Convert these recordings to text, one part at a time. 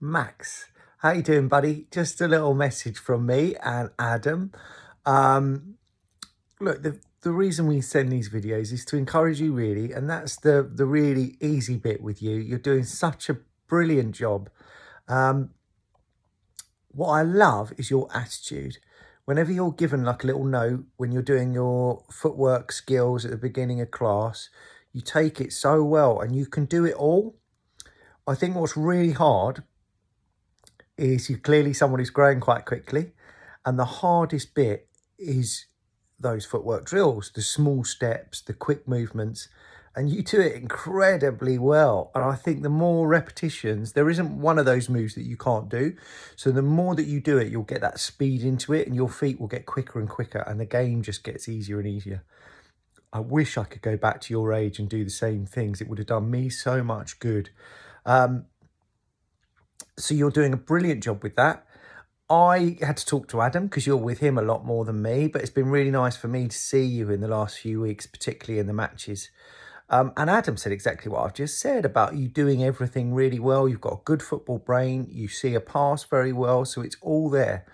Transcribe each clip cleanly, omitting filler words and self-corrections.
Max, how you doing, buddy? Just a little message from me and Adam. Um, Look, the reason we send these videos is to encourage you, really, and that's the really easy bit with you. You're doing such a brilliant job. Um, what I love is your attitude. Whenever you're given like a little note when you're doing your footwork skills at the beginning of class, you take it so well and you can do it all. I think what's really hard is you're clearly someone who's growing quite quickly. And the hardest bit is those footwork drills, the small steps, the quick movements, and you do it incredibly well. And I think the more repetitions, there isn't one of those moves that you can't do. So the more that you do it, you'll get that speed into it and your feet will get quicker and quicker and the game just gets easier and easier. I wish I could go back to your age and do the same things. It would have done me so much good. So you're doing a brilliant job with that. I had to talk to Adam because you're with him a lot more than me, but it's been really nice for me to see you in the last few weeks, particularly in the matches. And Adam said exactly what I've just said about you doing everything really well. You've got a good football brain. You see a pass very well, so it's all there.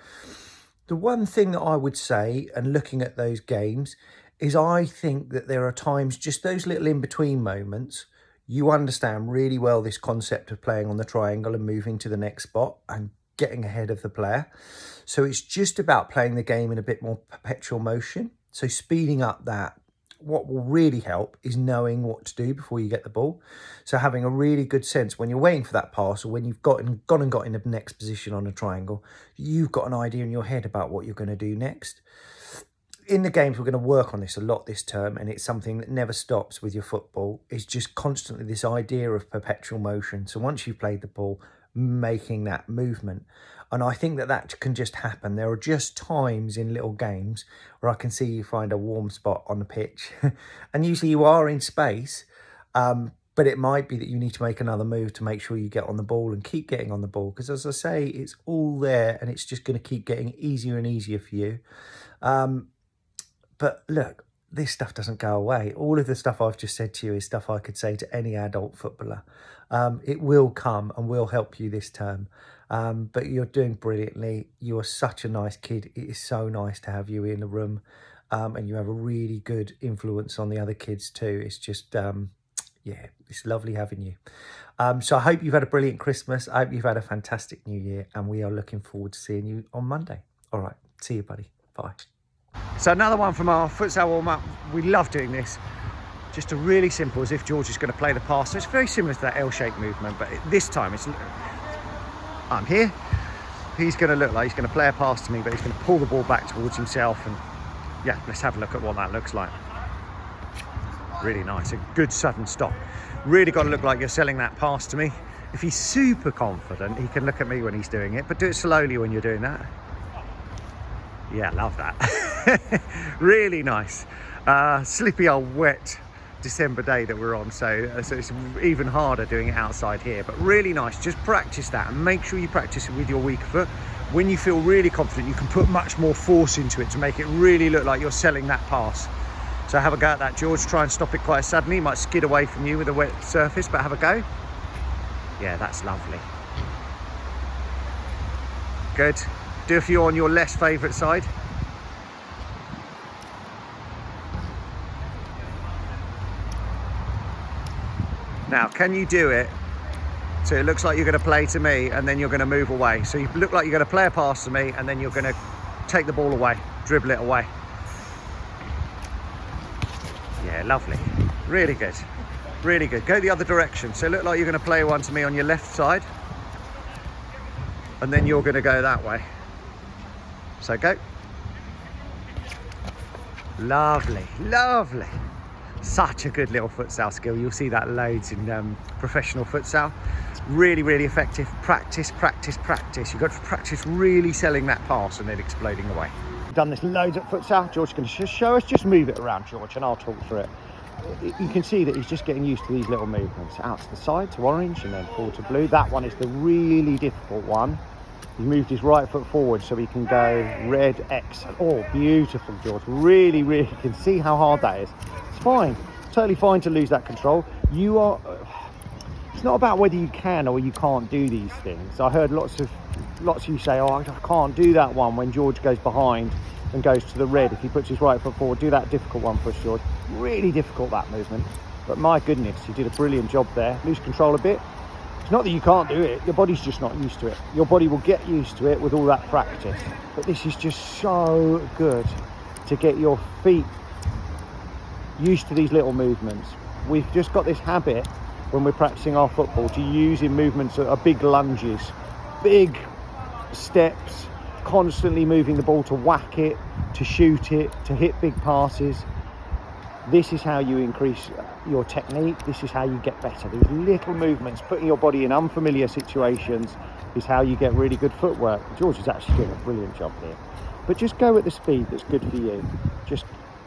The one thing that I would say, and looking at those games, is I think that there are times, just those little in-between moments, you understand really well this concept of playing on the triangle and moving to the next spot and getting ahead of the player. So it's just about playing the game in a bit more perpetual motion. So speeding up that. What will really help is knowing what to do before you get the ball. So having a really good sense when you're waiting for that pass or when you've gone and got in the next position on a triangle, you've got an idea in your head about what you're going to do next. In the games, we're going to work on this a lot this term, and it's something that never stops with your football. It's just constantly this idea of perpetual motion. So once you've played the ball, making that movement. And I think that can just happen. There are just times in little games where I can see you find a warm spot on the pitch. And usually you are in space, but it might be that you need to make another move to make sure you get on the ball and keep getting on the ball. Because as I say, it's all there and it's just going to keep getting easier and easier for you. But look, this stuff doesn't go away. All of the stuff I've just said to you is stuff I could say to any adult footballer. It will come and will help you this term. But you're doing brilliantly. You are such a nice kid. It is so nice to have you in the room. And you have a really good influence on the other kids too. It's just, yeah, it's lovely having you. So I hope you've had a brilliant Christmas. I hope you've had a fantastic New Year. And we are looking forward to seeing you on Monday. All right. See you, buddy. Bye. So another one from our futsal warm-up. We love doing this. Just a really simple, as if George is going to play the pass. So it's very similar to that L-shaped movement, but this time I'm here. He's going to look like he's going to play a pass to me, but he's going to pull the ball back towards himself. And yeah, let's have a look at what that looks like. Really nice, a good sudden stop. Really got to look like you're selling that pass to me. If he's super confident, he can look at me when he's doing it, but do it slowly when you're doing that. Yeah, love that. Really nice. Slippy old wet December day that we're on, so it's even harder doing it outside here, but really nice. Just practice that and make sure you practice it with your weaker foot. When you feel really confident, you can put much more force into it to make it really look like you're selling that pass. So have a go at that, George. Try and stop it quite suddenly. He might skid away from you with a wet surface, but have a go. Yeah, that's lovely. Good. Do a few on your less favourite side. Now, can you do it so it looks like you're going to play to me and then you're going to move away? So you look like you're going to play a pass to me and then you're going to take the ball away, dribble it away. Yeah, lovely. Really good. Really good. Go the other direction. So look like you're going to play one to me on your left side and then you're going to go that way. So go. Lovely, lovely. Such a good little futsal skill. You'll see that loads in professional futsal. Really, really effective. Practice, practice, practice. You've got to practice really selling that pass and then exploding away. Done this loads at futsal. George's going to show us. Just move it around, George, and I'll talk through it. You can see that he's just getting used to these little movements. Out to the side to orange and then forward to blue. That one is the really difficult one. He moved his right foot forward so he can go red X. Oh, beautiful, George. Really, really can see how hard that is. It's fine. Totally fine to lose that control. You It's not about whether you can or you can't do these things. I heard lots of you say, oh, I can't do that one when George goes behind and goes to the red. If he puts his right foot forward, do that difficult one for us, George. Really difficult, that movement. But my goodness, you did a brilliant job there. Lose control a bit. It's not that you can't do it, your body's just not used to it. Your body will get used to it with all that practice. But this is just so good to get your feet used to these little movements. We've just got this habit when we're practicing our football to use in movements that are big lunges, big steps, constantly moving the ball to whack it, to shoot it, to hit big passes. This is how you increase your technique. This is how you get better. These little movements, putting your body in unfamiliar situations, is how you get really good footwork. George is actually doing a brilliant job here. But just go at the speed that's good for you.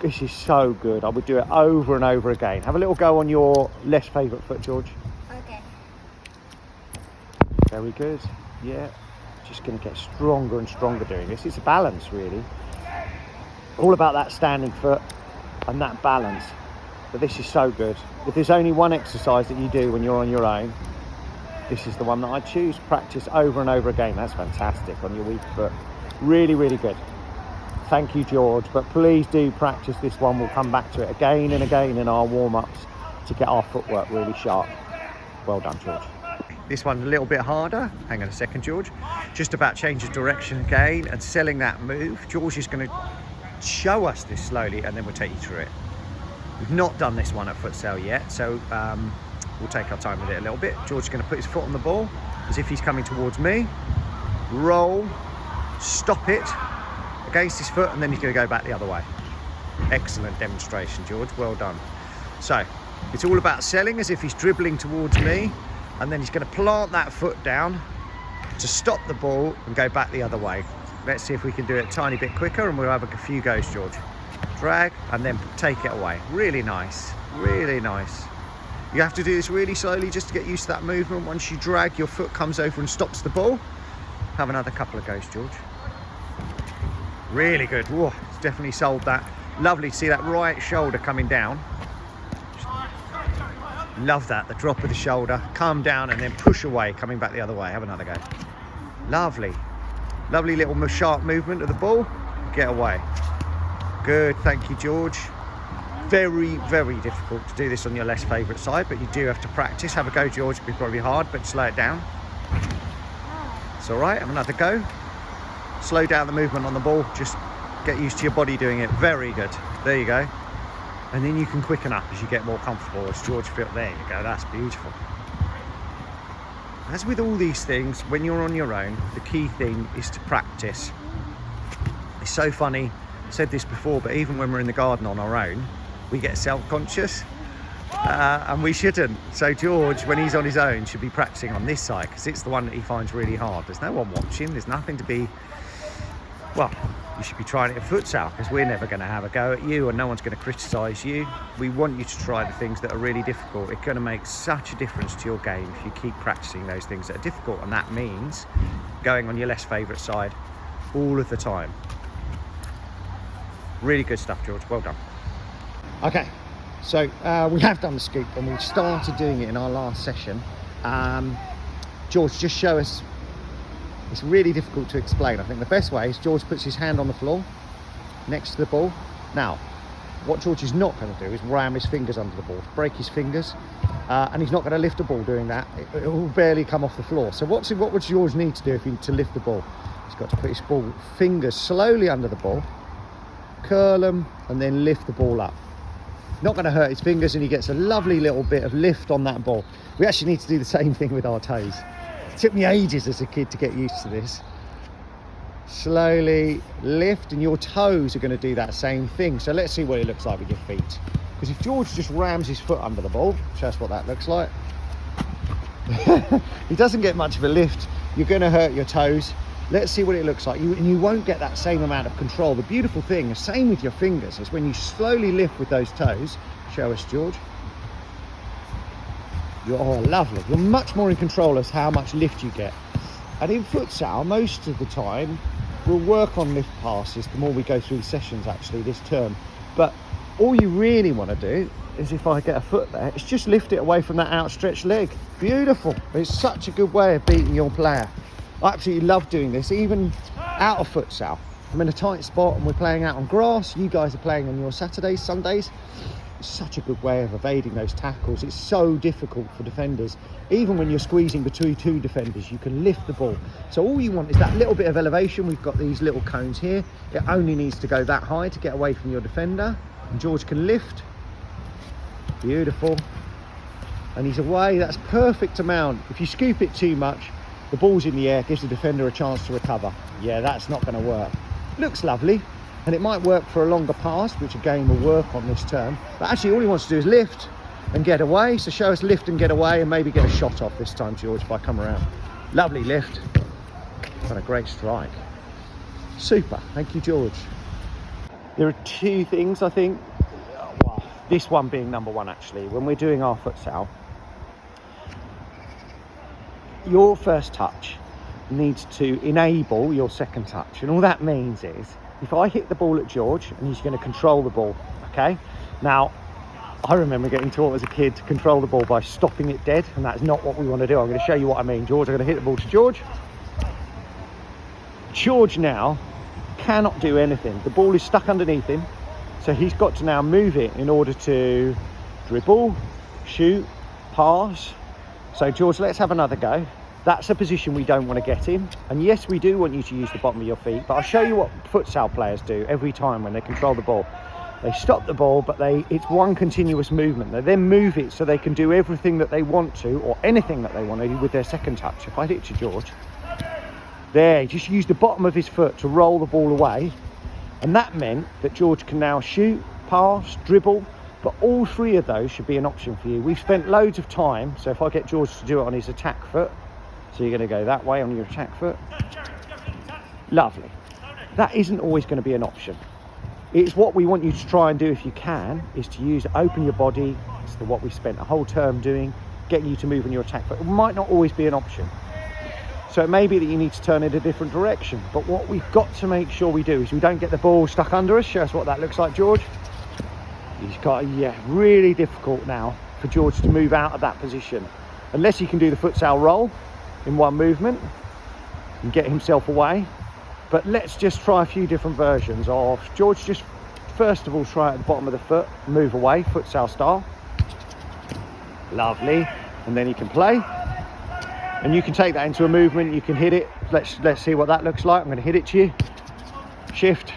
This is so good. I would do it over and over again. Have a little go on your less favourite foot, George. Okay. Very good. Yeah. Just going to get stronger and stronger doing this. It's a balance, really. All about that standing foot and that balance. But this is so good. If there's only one exercise that you do when you're on your own, this is the one that I choose. Practice over and over again. That's fantastic on your weak foot. Really, really good. Thank you, George. But please do practice this one. We'll come back to it again and again in our warm-ups to get our footwork really sharp. Well done, George. This one's a little bit harder. Hang on a second, George. Just about change of direction again and selling that move. George is going to show us this slowly and then we'll take you through it. We've not done this one at futsal yet, so we'll take our time with it a little bit. George is going to put his foot on the ball as if he's coming towards me. Roll, stop it against his foot, and then he's going to go back the other way. Excellent demonstration, George. Well done. So it's all about selling as if he's dribbling towards me, and then he's going to plant that foot down to stop the ball and go back the other way. Let's see if we can do it a tiny bit quicker, and we'll have a few goes, George. Drag and then take it away. Really nice, really nice. You have to do this really slowly just to get used to that movement. Once you drag, your foot comes over and stops the ball. Have another couple of goes, George. Really good. Whoa, it's definitely sold that. Lovely to see that right shoulder coming down. Love that, the drop of the shoulder, come down and then push away, coming back the other way. Have another go. Lovely. Lovely little sharp movement of the ball. Get away. Good, thank you, George. Very, very difficult to do this on your less favourite side, but you do have to practice. Have a go, George. It'll be probably hard, but slow it down. It's all right, have another go. Slow down the movement on the ball. Just get used to your body doing it. Very good. There you go. And then you can quicken up as you get more comfortable. As George felt, there you go. That's beautiful. As with all these things, when you're on your own, the key thing is to practice. It's so funny. I said this before, but even when we're in the garden on our own, we get self-conscious, and we shouldn't. So George, when he's on his own, should be practicing on this side because it's the one that he finds really hard. There's no one watching. There's nothing to be. Well, you should be trying it at futsal because we're never going to have a go at you and no one's going to criticise you. We want you to try the things that are really difficult. It's going to make such a difference to your game if you keep practicing those things that are difficult, and that means going on your less favourite side all of the time. Really good stuff, George. Well done. Okay, so we have done the scoop and we started doing it in our last session. George, just show us. It's really difficult to explain. I think the best way is George puts his hand on the floor next to the ball. Now, what George is not going to do is ram his fingers under the ball, break his fingers, and he's not going to lift the ball doing that. It will barely come off the floor. So what would George need to do to lift the ball? He's got to put his fingers slowly under the ball, curl them, and then lift the ball up. Not going to hurt his fingers, and he gets a lovely little bit of lift on that ball. We actually need to do the same thing with our toes. It took me ages as a kid to get used to this. Slowly lift, and your toes are going to do that same thing. So let's see what it looks like with your feet. Because if George just rams his foot under the ball, show us what that looks like. He doesn't get much of a lift. You're going to hurt your toes. Let's see what it looks like. And you won't get that same amount of control. The beautiful thing, the same with your fingers, is when you slowly lift with those toes. Show us, George. Oh, lovely. You're much more in control as how much lift you get. And in futsal, most of the time, we'll work on lift passes the more we go through sessions actually this term. But all you really want to do is if I get a foot there, it's just lift it away from that outstretched leg. Beautiful. It's such a good way of beating your player. I absolutely love doing this, even out of futsal. I'm in a tight spot and we're playing out on grass. You guys are playing on your Saturdays, Sundays. It's such a good way of evading those tackles. It's so difficult for defenders. Even when you're squeezing between two defenders, you can lift the ball. So all you want is that little bit of elevation. We've got these little cones here. It only needs to go that high to get away from your defender. And George can lift. Beautiful. And he's away. That's perfect amount. If you scoop it too much, the ball's in the air, gives the defender a chance to recover. Yeah, that's not going to work. Looks lovely. And it might work for a longer pass, which again will work on this term. But actually all he wants to do is lift and get away. So show us lift and get away and maybe get a shot off this time, George, if I come around. Lovely lift. What a great strike. Super. Thank you, George. There are two things, I think. Well, this one being number one, actually. When we're doing our futsal, your first touch needs to enable your second touch. And all that means is, if I hit the ball at George and he's going to control the ball, okay? Now, I remember getting taught as a kid to control the ball by stopping it dead, and that's not what we want to do. I'm going to show you what I mean. George, I'm going to hit the ball to George. George now cannot do anything. The ball is stuck underneath him, so he's got to now move it in order to dribble, shoot, pass. So George, let's have another go. That's a position we don't want to get in. And yes, we do want you to use the bottom of your feet, but I'll show you what futsal players do every time when they control the ball. They stop the ball, but it's one continuous movement. They then move it so they can do everything that they want to, or anything that they want to do with their second touch. If I hit to George, there, he just used the bottom of his foot to roll the ball away. And that meant that George can now shoot, pass, dribble, but all three of those should be an option for you. We've spent loads of time, so if I get George to do it on his attack foot, so you're going to go that way on your attack foot. Lovely. That isn't always going to be an option. It's what we want you to try and do if you can, is to open your body. It's what we spent a whole term doing, getting you to move on your attack foot. It might not always be an option. So it may be that you need to turn it a different direction. But what we've got to make sure we do is we don't get the ball stuck under us. Show us what that looks like, George. He's got, really difficult now for George to move out of that position. Unless he can do the futsal roll in one movement and get himself away. But let's just try a few different versions of George. Just first of all, try at the bottom of the foot, move away, futsal style. Lovely. And then he can play. And you can take that into a movement, you can hit it. Let's see what that looks like. I'm going to hit it to you. Shift.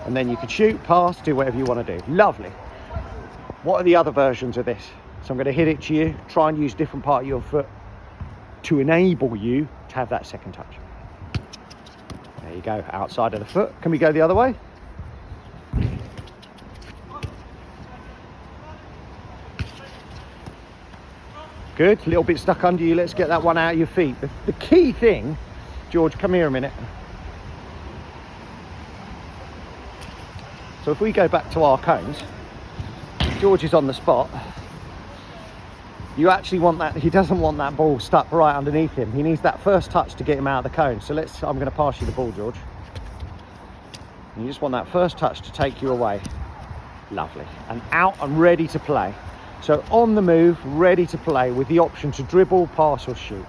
And then you can shoot, pass, do whatever you want to do. Lovely. What are the other versions of this? So I'm going to hit it to you, try and use a different part of your foot to enable you to have that second touch. There you go, outside of the foot. Can we go the other way? Good, a little bit stuck under you. Let's get that one out of your feet. The key thing, George, come here a minute. So if we go back to our cones, George is on the spot. You actually want that, he doesn't want that ball stuck right underneath him. He needs that first touch to get him out of the cone. So I'm going to pass you the ball, George. And you just want that first touch to take you away. Lovely. And out and ready to play. So on the move, ready to play with the option to dribble, pass or shoot.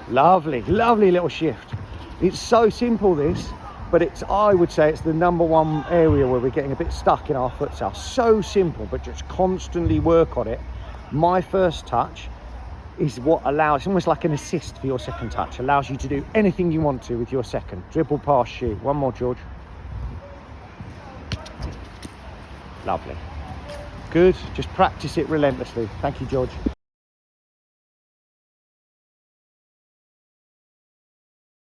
Lovely, lovely little shift. It's so simple, this. But I would say it's the number one area where we're getting a bit stuck in our futsal. So simple, but just constantly work on it. My first touch is what allows, almost like an assist for your second touch. Allows you to do anything you want to with your second. Dribble, pass, shoot. One more, George. Lovely. Good. Just practice it relentlessly. Thank you, George.